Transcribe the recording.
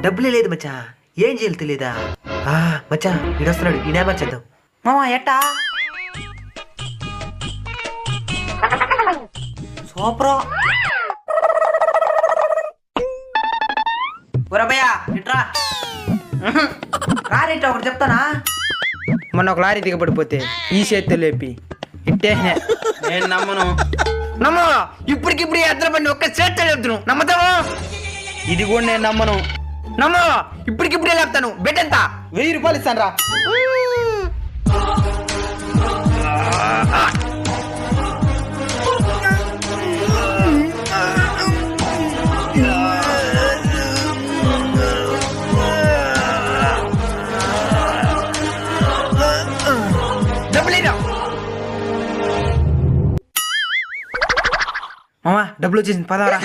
డబ్బులే లేదు మచ్చా, ఏం చేయాలి తెలీదా? మచ్చా ఈడొస్తున్నాడు, ఈయన చేద్దాం. మామా ఎట్టా సూపరా ఒరబయ్యా ఇట్రా రారేట ఒకటి చెప్తానా. మొన్న ఒక లారీ దిగబడిపోతే ఈ చేతితో లేపి ఇట్టేనే. నేను నమ్మను. నమ్మో, ఇప్పటికిప్పుడు ఎద్దరు బండి ఒక్క చేతితో లేపుతాను, నమ్మతావు? ఇది కూడా నేను నమ్మను. నమ్మో, ఇప్పటికిప్పుడే లేపుతాను. బెట్ ఎంత? 1000 రూపాయలు ఇస్తాను రా. మామా డబ్బులు వచ్చేసింది, పదవరా.